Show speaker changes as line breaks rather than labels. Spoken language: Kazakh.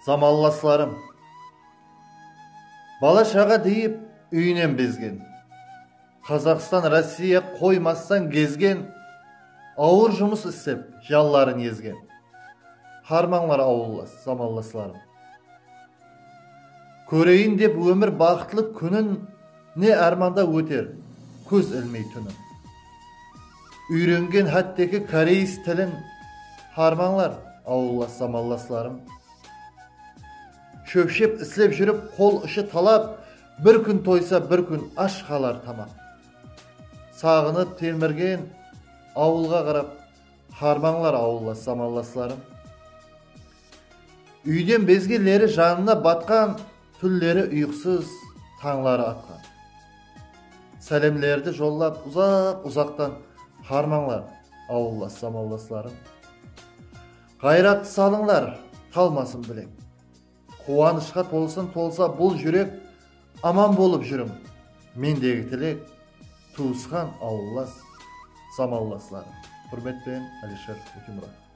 Zamanlaslarım. Bala şağa deyip üyünen bezgen. Қазақстан, Россия koymazsan gezgen. Ağır жұмыс істеп, жалларын езген. Harmanlar ауыллас, заманласларым. Көрейін деп өмір бақытлы күнін, не арманда өтер, көз ілмей түнін. Үйренген хаттекі корейс тілін, harmanlar ауыллас, заманласларым. Шөпшеп іслеп жүріп, қол ұшы талап, бір күн тойса, бір күн аш қалар тамақ. Сағынып телмірген ауылға қарап, harmanlar ауыллас, заманласларым. Үйден безгелері жанына батқан, түллері ұйықсыз, таңлары атқан. Сәлемлерді жоллап ұзақ-ұзақтан, harmanlar ауыллас, заманласларым. Қайратты салыңлар, талмасын білек. Қуанышқа толса бұл жүрек, аман болып жүрім. Мендегі тілек, туысқан ауыллас, заманласларым. Құрметпен, Алишер Өтемұрат.